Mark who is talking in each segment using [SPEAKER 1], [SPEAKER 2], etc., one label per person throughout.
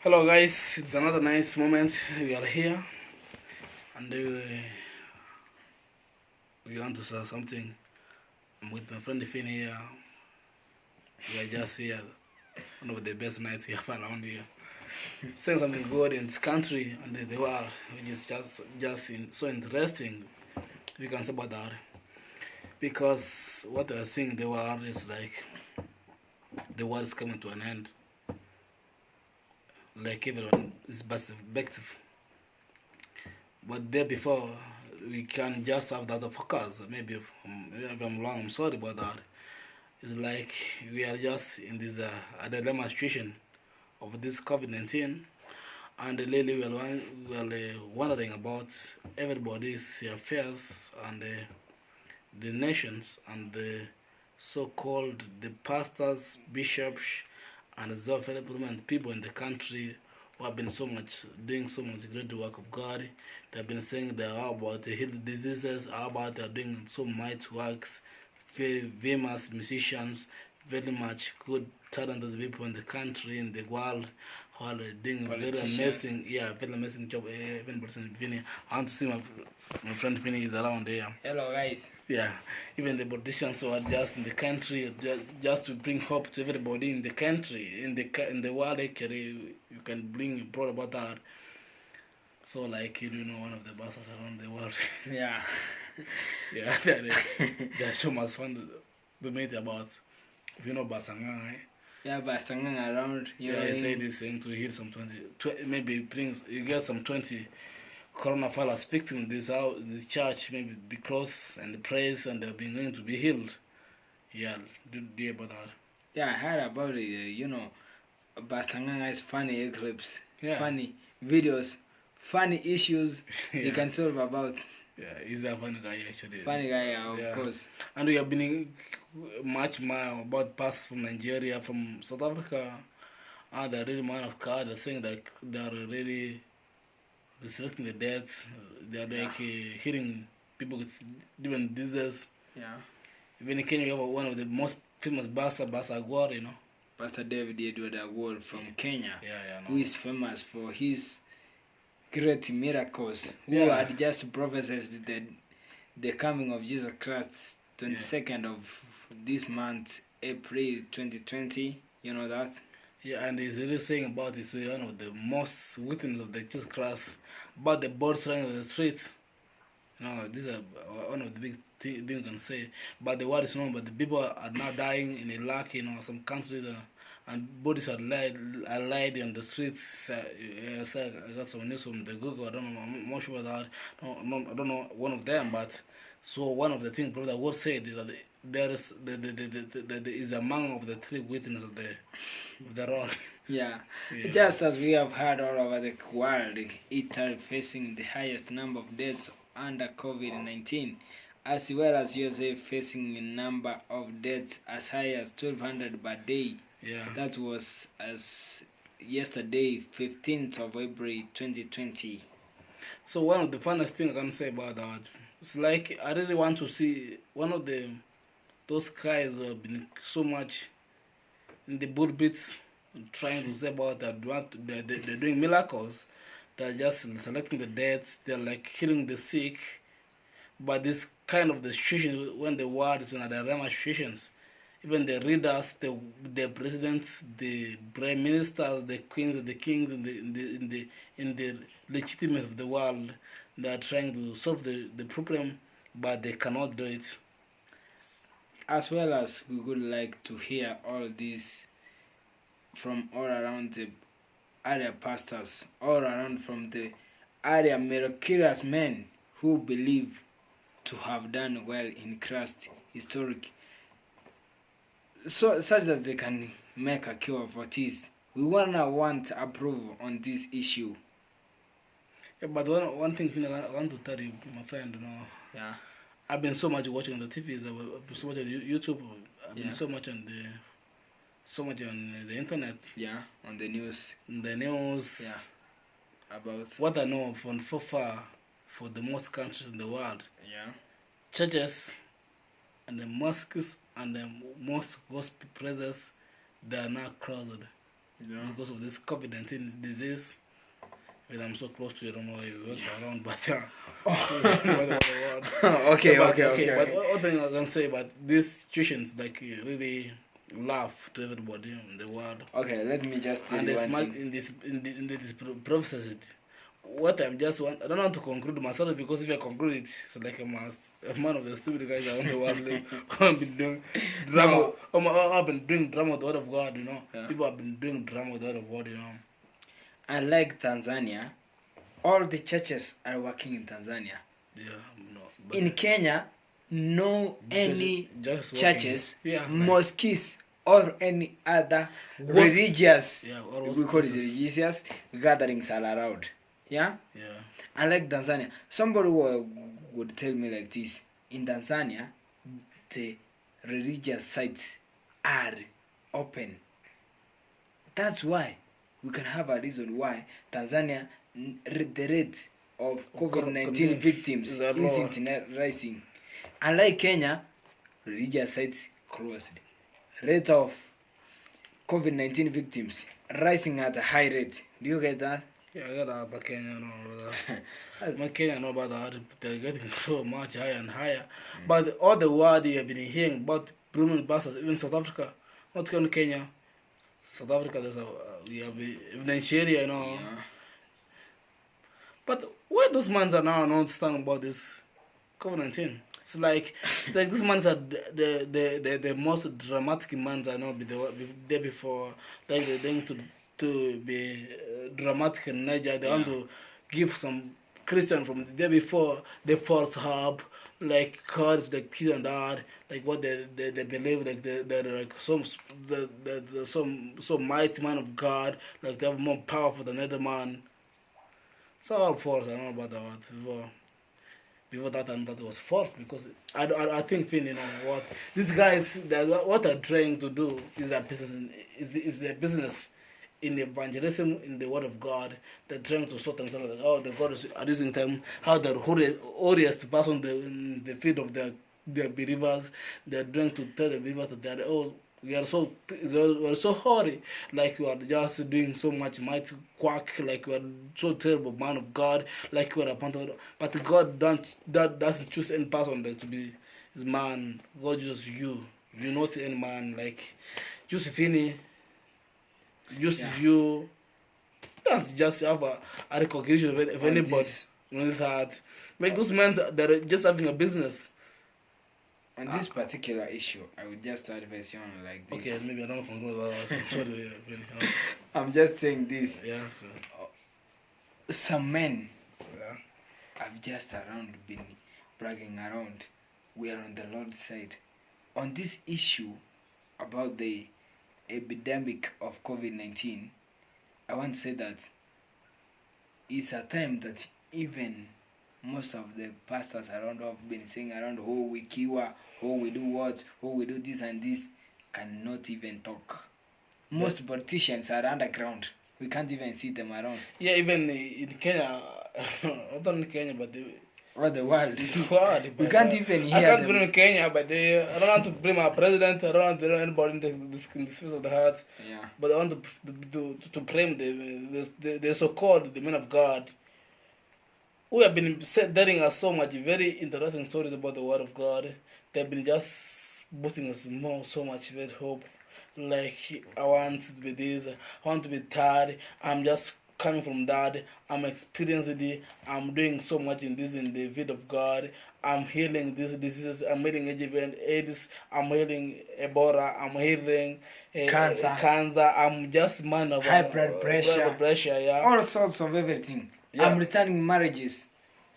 [SPEAKER 1] Hello guys, it's another nice moment. We are here and we want to say something. I'm with my friend Finn here. We are just here. One of the best nights we have around here. Saying something good in this country and the world, which is so interesting. We can say about that. Because what we are seeing in the world is like the world is coming to an end. Like everyone is perspective. But there before, we can just have that focus. Maybe if I'm wrong, I'm sorry about that. It's like we are just in this dilemma situation of this COVID-19, and really we are wondering about everybody's affairs and the nations and the so-called the pastors, bishops, and the self-development people in the country who have been doing so much great work of God. They have been saying they are about the health diseases, how about they are doing so much works, very famous musicians, very much good talented people in the country, in the world, who are doing very amazing, very amazing job. Even person Vinny, I want to see my friend Vinny is around there.
[SPEAKER 2] Hello guys.
[SPEAKER 1] Yeah, even the politicians who are just in the country, just to bring hope to everybody in the country, in the world. Actually, you can bring brought about that. So, like you do know, one of the bosses around the world.
[SPEAKER 2] Yeah.
[SPEAKER 1] Yeah, they're so much fun to meet about. If you know Basanga, eh?
[SPEAKER 2] Yeah, Basanga around.
[SPEAKER 1] Yeah, I say this thing to hear some 20 maybe brings you get some 20 coronavirus victims this church maybe be close and praise and they're being going to be healed. Yeah, do you about that?
[SPEAKER 2] Yeah, I heard about it. Basanga is funny clips, funny videos, funny issues you can solve about.
[SPEAKER 1] Yeah, he's a funny guy actually.
[SPEAKER 2] Funny guy, of course.
[SPEAKER 1] And we have been much more about pastors from Nigeria, from South Africa. And they're really man of God. They're saying that they're really restricting the deaths. They're like hitting people with different diseases.
[SPEAKER 2] Yeah.
[SPEAKER 1] Even in Kenya, we have one of the most famous Pastor Agwar, you know.
[SPEAKER 2] Pastor David Edward Agwar from Kenya,
[SPEAKER 1] no.
[SPEAKER 2] who is famous for his great miracles, who had just prophesied the coming of Jesus Christ 22nd of this month, April 2020. You know that?
[SPEAKER 1] Yeah, and he's really saying about this one of the most witnesses of the Jesus Christ, about the birds running on the streets. You know, these are one of the big things you can say. But the word is known, but the people are now dying in Iraq, you know, some countries, and bodies are laid on the streets. I got some news from the Google. I don't know, I'm not sure about that. I don't know one of them, but so one of the things Brother Ward said is that there is among of the three witnesses of the road.
[SPEAKER 2] Yeah, just as we have heard all over the world, Italy facing the highest number of deaths under COVID-19, as well as USA facing a number of deaths as high as 1,200 per day.
[SPEAKER 1] Yeah.
[SPEAKER 2] That was as yesterday, 15th of April 2020.
[SPEAKER 1] So one of the funnest things I can say about that, it's like I really want to see one of those guys who have been so much in the pulpits trying to say about that they're doing miracles. They're just selecting the dead. They're like healing the sick. But this kind of the situation when the world is in a dilemma situations, even the leaders, the presidents, the prime ministers, the queens, the kings, in the legitimacy of the world, they are trying to solve the problem, but they cannot do it.
[SPEAKER 2] As well as we would like to hear all this from all around the area pastors, all around from the area miraculous men who believe to have done well in Christ historic, so such that they can make a cure for this. We want approval on this issue.
[SPEAKER 1] Yeah, but one thing I want to tell you, my friend, you know.
[SPEAKER 2] Yeah.
[SPEAKER 1] I've been so much watching the TVs. I've been so much on YouTube. I've been so much on the internet.
[SPEAKER 2] Yeah, on the news.
[SPEAKER 1] The news.
[SPEAKER 2] Yeah. About
[SPEAKER 1] what I know from so far for the most countries in the world.
[SPEAKER 2] Yeah.
[SPEAKER 1] Churches and the mosques and the most gospel places, they are now closed.
[SPEAKER 2] You know?
[SPEAKER 1] because of this COVID-19 disease. When I'm so close to you, I don't know why you work around, but yeah.
[SPEAKER 2] Okay,
[SPEAKER 1] But,
[SPEAKER 2] okay.
[SPEAKER 1] But one thing I can say about these situations, like really laugh to everybody in the world.
[SPEAKER 2] Okay, let me just tell
[SPEAKER 1] And
[SPEAKER 2] you
[SPEAKER 1] the
[SPEAKER 2] one
[SPEAKER 1] small
[SPEAKER 2] thing.
[SPEAKER 1] in this prophecy. What I'm just want, I don't want to conclude myself because if I conclude it, it's like a man of the stupid guys around the world. I've been doing drama. I've been doing drama with the word of God. You know,
[SPEAKER 2] Yeah.
[SPEAKER 1] people have been doing drama with the word of God. You know.
[SPEAKER 2] Unlike Tanzania, all the churches are working in Tanzania.
[SPEAKER 1] Yeah, no. But
[SPEAKER 2] In Kenya, no any
[SPEAKER 1] just working.
[SPEAKER 2] churches,
[SPEAKER 1] Yeah, like-
[SPEAKER 2] mosques, or any other
[SPEAKER 1] Was-
[SPEAKER 2] religious,
[SPEAKER 1] Yeah, or
[SPEAKER 2] we call it
[SPEAKER 1] places.
[SPEAKER 2] religious gatherings are allowed. Yeah?
[SPEAKER 1] Yeah.
[SPEAKER 2] Unlike Tanzania, somebody would tell me like this: in Tanzania, the religious sites are open. That's why we can have a reason why Tanzania, the rate of COVID-19 victims
[SPEAKER 1] is that lower?
[SPEAKER 2] isn't rising. Unlike Kenya, religious sites closed. Rate of COVID-19 victims rising at a high rate. Do you get that?
[SPEAKER 1] Yeah, I got that, but Kenya, no, brother. My Kenya know about that. They're getting so much higher and higher. But all the world you have been hearing about prominent pastors, even South Africa, not only Kenya, South Africa, there's a we have even Nigeria, you know.
[SPEAKER 2] Yeah.
[SPEAKER 1] But why those mans are now not understanding about this COVID-19? It's like these mans are the most dramatic mans I know be there before. Like they're going to be dramatic in nature. They want to give some Christian from the day before the false hope, like cards, like kids and that, like what they believe, like they're like some mighty man of God, like they have more powerful than other man. So all false. I don't know about that before that, and that was false because I think Finn, you know what these guys what they're trying to do is a business is their business in evangelism in the word of God. They're trying to sort themselves that the God is using them, how the holiest person in the field of their believers. They're trying to tell the believers that they're we are so holy, like you are just doing so much mighty quack, like you are so terrible man of God, like you are a panther. But God doesn't choose any person to be his man. God chooses you. You're not any man. Like Josephine uses you. Don't just have a recognition of anybody on this heart. Like those men that are just having a business.
[SPEAKER 2] On this particular issue, I would just advise you on like this.
[SPEAKER 1] Okay, maybe I don't know. Sorry,
[SPEAKER 2] I'm just saying this.
[SPEAKER 1] Yeah.
[SPEAKER 2] Some men have just been bragging around. We are on the Lord's side. On this issue about the epidemic of COVID-19, I want to say that it's a time that even most of the pastors around have been saying around, oh, we kiwa, oh, we do what, oh, we do this and this, cannot even talk. Most politicians are underground. We can't even see them around.
[SPEAKER 1] Yeah, even in Kenya, not only Kenya, but the
[SPEAKER 2] world. We can't even hear
[SPEAKER 1] I can't
[SPEAKER 2] them.
[SPEAKER 1] bring in Kenya, but I don't want to bring my president. I don't want to bring anybody in this face of the heart.
[SPEAKER 2] Yeah.
[SPEAKER 1] But I want to blame the so-called the men of God, who have been telling us so much very interesting stories about the word of God. They've been just boosting us so much very hope. Like, I want to be this, I want to be that, I'm just coming from that, I'm experiencing it, I'm doing so much in the field of God, I'm healing this diseases, I'm healing HIV and AIDS, I'm healing Ebola, I'm healing cancer, I'm just man of
[SPEAKER 2] high blood pressure,
[SPEAKER 1] yeah.
[SPEAKER 2] All sorts of everything. Yeah. I'm returning marriages.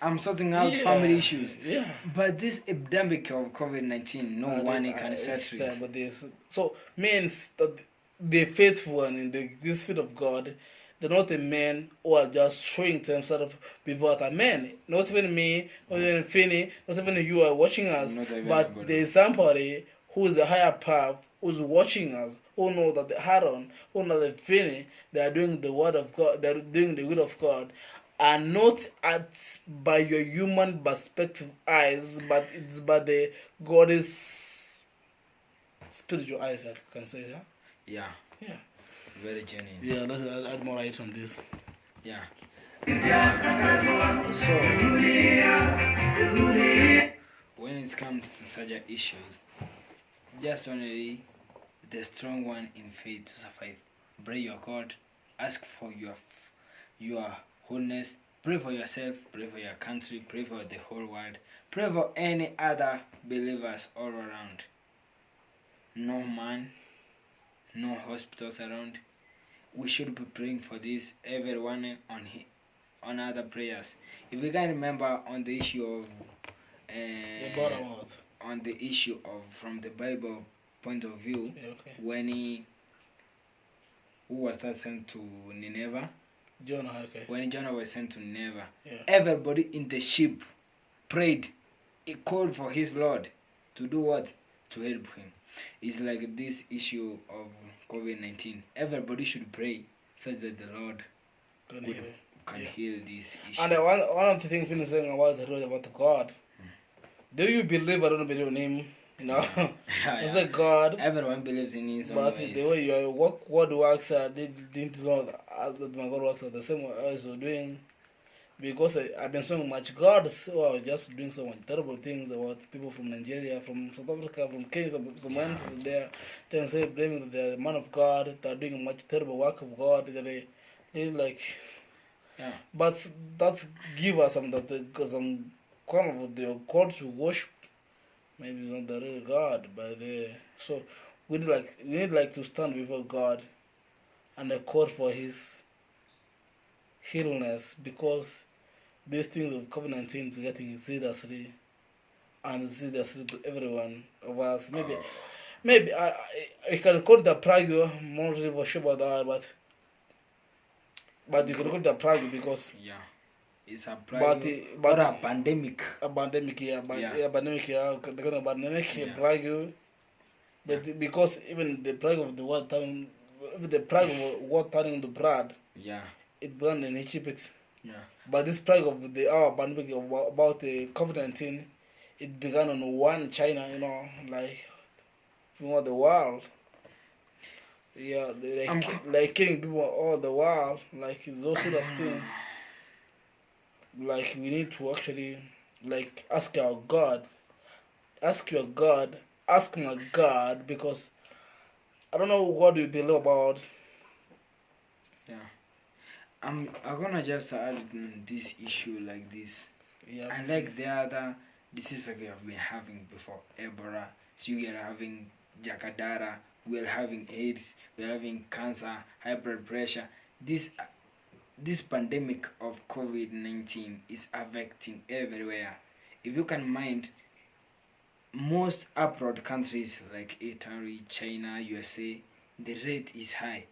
[SPEAKER 2] I'm sorting out family issues.
[SPEAKER 1] Yeah.
[SPEAKER 2] But this epidemic of COVID-19, no one can settle it.
[SPEAKER 1] But this so means that the faithful one in this field of God, they're not a men who are just showing themselves before other men. Not even me, not even Finney, not even you are watching us. But there is somebody who is a higher power, who's watching us, who know that the Aaron, who know the Finney, they are doing the word of God, they are doing the will of God. And not by your human perspective eyes, but it's by the God's spiritual eyes, I can say, yeah?
[SPEAKER 2] Yeah.
[SPEAKER 1] Yeah.
[SPEAKER 2] very genuine.
[SPEAKER 1] Yeah, let's add more light on this.
[SPEAKER 2] Yeah. So when it comes to such issues, just only the strong one in faith to survive. Pray your God, ask for your wholeness, pray for yourself, pray for your country, pray for the whole world, pray for any other believers all around. No man, no hospitals around. We should be praying for this, everyone on other prayers. If we can remember on the issue of on the issue of from the Bible point of view,
[SPEAKER 1] Yeah, okay.
[SPEAKER 2] when who was that sent to Nineveh?
[SPEAKER 1] Jonah, okay.
[SPEAKER 2] When Jonah was sent to Nineveh,
[SPEAKER 1] Yeah.
[SPEAKER 2] everybody in the ship prayed. He called for his Lord to do what? To help him. It's like this issue of COVID-19. Everybody should pray such that the Lord
[SPEAKER 1] Can
[SPEAKER 2] would-
[SPEAKER 1] hear it.
[SPEAKER 2] can
[SPEAKER 1] Yeah.
[SPEAKER 2] heal this issue.
[SPEAKER 1] And one of the things Finn is saying about the road about God. Do you believe I don't believe in him? You know? It's
[SPEAKER 2] Yeah.
[SPEAKER 1] a God.
[SPEAKER 2] Everyone believes in his own
[SPEAKER 1] But
[SPEAKER 2] ways.
[SPEAKER 1] the way you work, what works, didn't know that my God works are the same way as you're doing. Because I've been so much God, so I was just doing so much terrible things about people from Nigeria, from South Africa, from Kenya, someone there. Then say blaming that they're the man of God, they're doing much terrible work of God. They like,
[SPEAKER 2] Yeah.
[SPEAKER 1] but that give us some some kind of the God to worship. Maybe it's not the real God, but so we need like to stand before God and call for His healness, because these things of COVID-19 is getting seriously to everyone of us. Maybe I can call it a plague. I'm not really sure about that, but you can call it a plague because
[SPEAKER 2] Yeah. It's a
[SPEAKER 1] but
[SPEAKER 2] plague
[SPEAKER 1] but
[SPEAKER 2] or a pandemic.
[SPEAKER 1] a pandemic, yeah, but
[SPEAKER 2] Yeah.
[SPEAKER 1] yeah, pandemic, yeah, the kind of pandemic,
[SPEAKER 2] Yeah.
[SPEAKER 1] plague. But because even the plague of the world turning, the plague of what turning into blood,
[SPEAKER 2] Yeah.
[SPEAKER 1] it began in Egypt.
[SPEAKER 2] Yeah.
[SPEAKER 1] But this plague of our pandemic about the COVID-19, it began on one China, you know, like the world. Yeah, like killing people all the world, like it's also the thing. Like we need to actually like ask our God, ask your God, ask my God, because I don't know what you believe about.
[SPEAKER 2] Yeah. I'm gonna just add this issue like this.
[SPEAKER 1] Yeah,
[SPEAKER 2] And like the other diseases we have been having before, Ebola, so you are having Jakadara, we are having AIDS, we are having cancer, high blood pressure. This pandemic of COVID-19 is affecting everywhere. If you can mind, most abroad countries like Italy, China, USA, the rate is high.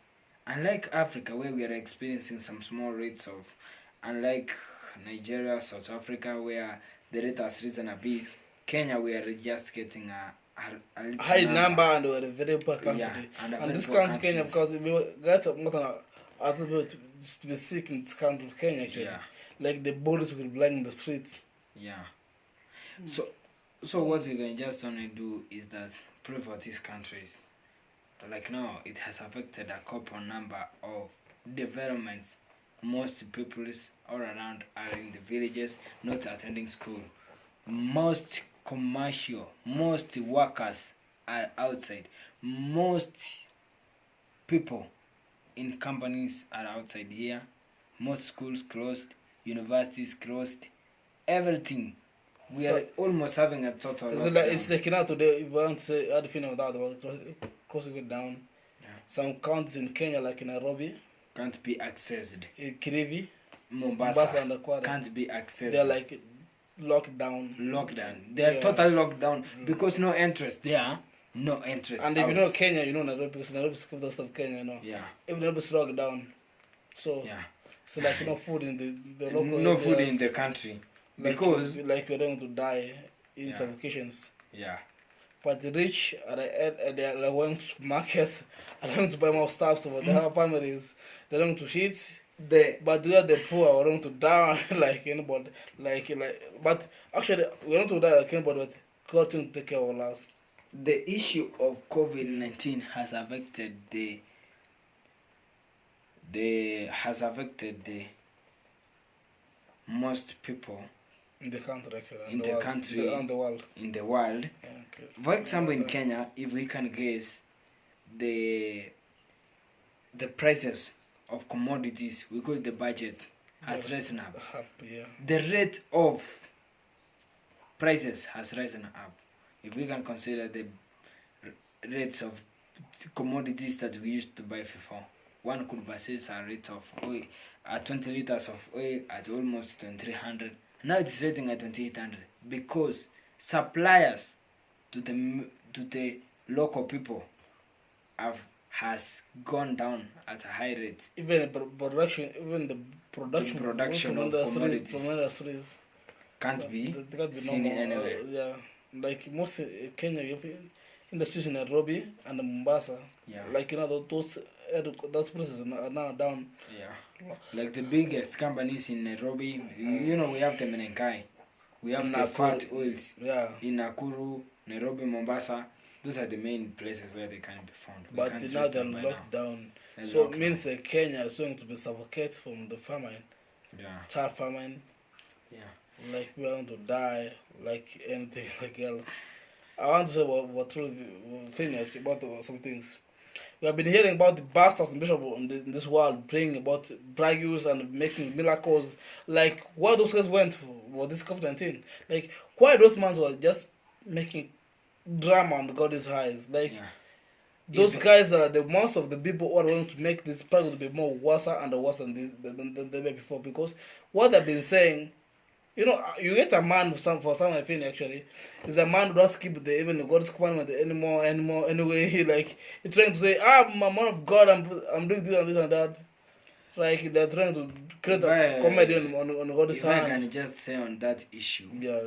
[SPEAKER 2] Unlike Africa, where we are experiencing some small rates of, unlike Nigeria, South Africa, where the rate has risen a bit, Kenya, we are just getting a little
[SPEAKER 1] high number, and we're a very poor country.
[SPEAKER 2] Yeah, and
[SPEAKER 1] this
[SPEAKER 2] very poor
[SPEAKER 1] country, Kenya,
[SPEAKER 2] countries.
[SPEAKER 1] because we got more than other people to be sick in this country, Kenya, actually.
[SPEAKER 2] Yeah.
[SPEAKER 1] Like the bodies will be lying in the streets.
[SPEAKER 2] Yeah. So what we can just only do is that pray for these countries. Like now, it has affected a couple number of developments. Most people all around are in the villages, not attending school. Most commercial, most workers are outside. Most people in companies are outside here. Most schools closed, universities closed, everything. We are almost having a total lockdown.
[SPEAKER 1] It's like now today, if you want to say anything about closing it down,
[SPEAKER 2] Yeah.
[SPEAKER 1] some counties in Kenya, like in Nairobi,
[SPEAKER 2] Can't be accessed.
[SPEAKER 1] Kirivi,
[SPEAKER 2] Mombasa
[SPEAKER 1] and Kwale,
[SPEAKER 2] can't be accessed.
[SPEAKER 1] they're like locked down.
[SPEAKER 2] Lockdown. They are
[SPEAKER 1] Yeah.
[SPEAKER 2] totally locked down because no interest there. No interest.
[SPEAKER 1] And if you
[SPEAKER 2] out.
[SPEAKER 1] know Kenya, you know Nairobi, because Nairobi is the capital of Kenya, you know.
[SPEAKER 2] Yeah.
[SPEAKER 1] Even Nairobi is locked down. So,
[SPEAKER 2] Yeah.
[SPEAKER 1] so like no food in the local
[SPEAKER 2] No food
[SPEAKER 1] areas.
[SPEAKER 2] in the country
[SPEAKER 1] Like,
[SPEAKER 2] because
[SPEAKER 1] like you're going to die in
[SPEAKER 2] Yeah.
[SPEAKER 1] suffocations.
[SPEAKER 2] yeah.
[SPEAKER 1] But the rich they are going to markets, are going to buy more stuff for their families. They're going to eat. But we are the poor are going to die like anybody. Like but actually we're not to die like anybody, but God to take care of us.
[SPEAKER 2] The issue of COVID-19 has affected the they has affected the most people
[SPEAKER 1] In the country, actually.
[SPEAKER 2] in the country,
[SPEAKER 1] and the world.
[SPEAKER 2] in the world.
[SPEAKER 1] Yeah, okay.
[SPEAKER 2] For example, in Kenya, if we can guess the prices of commodities, we call it the budget, has risen up.
[SPEAKER 1] Yeah.
[SPEAKER 2] The rate of prices has risen up. If we can consider the rates of commodities that we used to buy before, one could purchase a rate of oil, 20 liters of oil at almost 2300. Now it's rating at 2800 because suppliers to the local people has gone down at a high rate.
[SPEAKER 1] Even the production
[SPEAKER 2] production of
[SPEAKER 1] from industries
[SPEAKER 2] can't be
[SPEAKER 1] they can't be
[SPEAKER 2] seen
[SPEAKER 1] normal.
[SPEAKER 2] anywhere.
[SPEAKER 1] Yeah, like most Kenya, you have industries in Nairobi and Mombasa.
[SPEAKER 2] Yeah.
[SPEAKER 1] Like those places are now down.
[SPEAKER 2] Yeah. Like the biggest companies in Nairobi, you know, we have the Menenkai, we have the fat oils.
[SPEAKER 1] Yeah.
[SPEAKER 2] In Nakuru, Nairobi, Mombasa, those are the main places where they can be found.
[SPEAKER 1] But now they're locked down. So it means that Kenya is going to be suffocated from the famine.
[SPEAKER 2] Yeah.
[SPEAKER 1] Tough famine.
[SPEAKER 2] Yeah.
[SPEAKER 1] Like we are going to die like anything like else. I want to say what truly finish about some things. We have been hearing about the bastards and bishops in this world praying about breakthroughs and making miracles. Like why those guys went for this COVID-19? Like why those men were just making drama on God's eyes? Like those guys are the most of the people who are going to make this plague to be more worse and worse than the way before, because what they've been saying. You know, you get a man for some I think actually is a man who doesn't keep even God's commandment anymore. Anyway, he's trying to say, I'm a man of God. I'm doing this and this and that. Like they're trying to create a comedy on God's hand.
[SPEAKER 2] I can just say on that issue.
[SPEAKER 1] Yeah,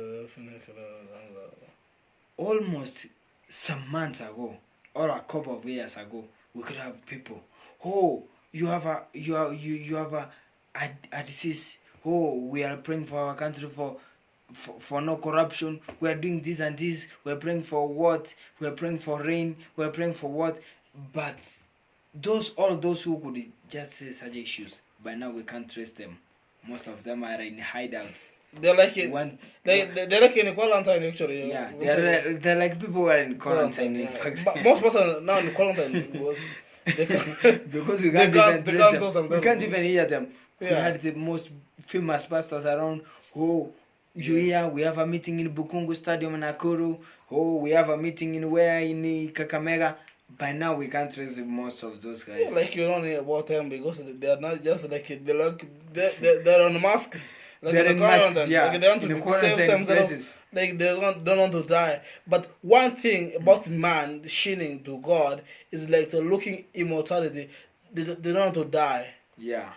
[SPEAKER 2] almost some months ago or a couple of years ago, we could have people. Oh, you have a disease. Oh, we are praying for our country for no corruption. We are doing this and this. We are praying for what? We are praying for rain. We are praying for what? But all those who could just say such issues, by now we can't trace them. Most of them are in hideouts.
[SPEAKER 1] They're like they're like in quarantine actually.
[SPEAKER 2] Yeah, they're like people who are in quarantine. In fact,
[SPEAKER 1] but most person now in quarantine was
[SPEAKER 2] because we can't even trace them. We can't even hear them. Yeah. We had the most famous pastors around. Oh, you hear? We have a meeting in Bukungu Stadium in Nakuru. Oh, we have a meeting in Kakamega. By now, we can't trace most of those guys.
[SPEAKER 1] Yeah, like you don't hear about them because they are not just like they're on masks. Like
[SPEAKER 2] they're in masks, yeah.
[SPEAKER 1] Like they want to save themselves. Like they don't want to die. But one thing about man shining to God is like they're looking immortality. They don't want to die.
[SPEAKER 2] Yeah.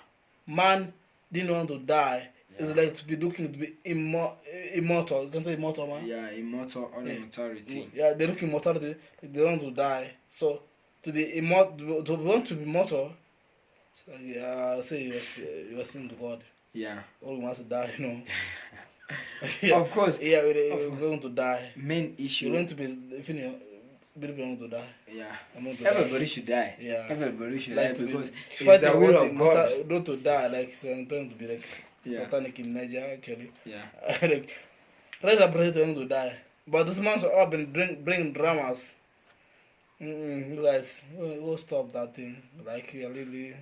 [SPEAKER 1] Man didn't want to die. Yeah. It's like to be looking to be immortal. You can say immortal, man.
[SPEAKER 2] Yeah, immortal or immortality.
[SPEAKER 1] Yeah, they look immortality. Like they want to die. So to be immortal, to want to be mortal, so yeah, say you are sin to God.
[SPEAKER 2] Yeah.
[SPEAKER 1] Or you must die, you know.
[SPEAKER 2] Yeah. Of course.
[SPEAKER 1] Yeah, we're going to die.
[SPEAKER 2] Main issue.
[SPEAKER 1] You're going to be going to die.
[SPEAKER 2] Yeah.
[SPEAKER 1] Everybody
[SPEAKER 2] should die.
[SPEAKER 1] Yeah.
[SPEAKER 2] Everybody should die because it's
[SPEAKER 1] the will of God. Not to die, like so I'm trying to be like satanic in Nigeria actually.
[SPEAKER 2] Yeah.
[SPEAKER 1] Like Reza Brazil going to die. But this man's have been bringing dramas. You guys, we'll stop that thing. Like really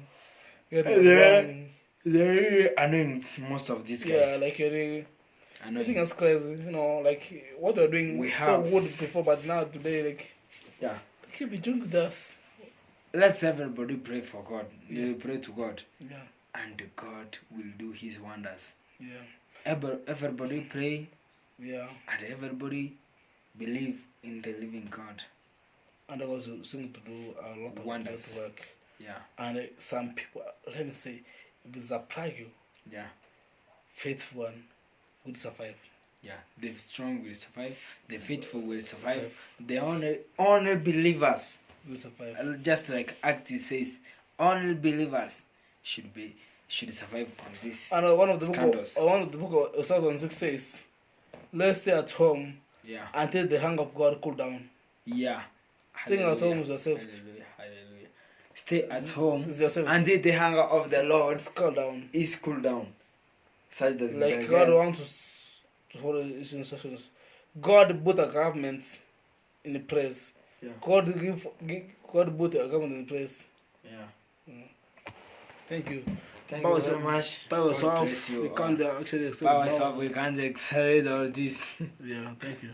[SPEAKER 2] they're annoying most of these guys.
[SPEAKER 1] Yeah, like really
[SPEAKER 2] annoying.
[SPEAKER 1] I think it's crazy, you know, like what they're doing so good before, but now today, like
[SPEAKER 2] yeah,
[SPEAKER 1] they keep be doing with us.
[SPEAKER 2] Let's everybody pray for God.
[SPEAKER 1] Yeah.
[SPEAKER 2] Pray to God.
[SPEAKER 1] Yeah.
[SPEAKER 2] And God will do His wonders.
[SPEAKER 1] Yeah.
[SPEAKER 2] Everybody pray.
[SPEAKER 1] Yeah.
[SPEAKER 2] And everybody believe in the living God.
[SPEAKER 1] And there was something to do a lot of
[SPEAKER 2] wonders.
[SPEAKER 1] Work.
[SPEAKER 2] Yeah.
[SPEAKER 1] And some people, let me say, if it's a plague,
[SPEAKER 2] yeah,
[SPEAKER 1] faithful one will survive.
[SPEAKER 2] Yeah, the strong will survive. The faithful will survive. The only believers
[SPEAKER 1] will survive.
[SPEAKER 2] Just like Acts says, only believers should survive on this.
[SPEAKER 1] And one of the
[SPEAKER 2] scandals.
[SPEAKER 1] One of the book of Psalm 6 says, "Let's stay at home,
[SPEAKER 2] yeah,
[SPEAKER 1] until the hunger of God cool down."
[SPEAKER 2] Yeah,
[SPEAKER 1] staying at home is yourself.
[SPEAKER 2] Hallelujah. stay at home
[SPEAKER 1] It's yourself.
[SPEAKER 2] until the hunger of the Lord
[SPEAKER 1] Let's calm down.
[SPEAKER 2] is cooled down. Such that we
[SPEAKER 1] Like
[SPEAKER 2] can
[SPEAKER 1] God
[SPEAKER 2] get-
[SPEAKER 1] wants to follow His instructions. God put a government in place.
[SPEAKER 2] Yeah.
[SPEAKER 1] God God put a government in place.
[SPEAKER 2] Yeah.
[SPEAKER 1] Thank you.
[SPEAKER 2] Thank
[SPEAKER 1] By
[SPEAKER 2] you
[SPEAKER 1] yourself-
[SPEAKER 2] very much.
[SPEAKER 1] By
[SPEAKER 2] God
[SPEAKER 1] yourself,
[SPEAKER 2] bless you
[SPEAKER 1] we
[SPEAKER 2] all.
[SPEAKER 1] can't actually accept
[SPEAKER 2] By
[SPEAKER 1] power.
[SPEAKER 2] myself, we can't accelerate all this.
[SPEAKER 1] Yeah, thank you.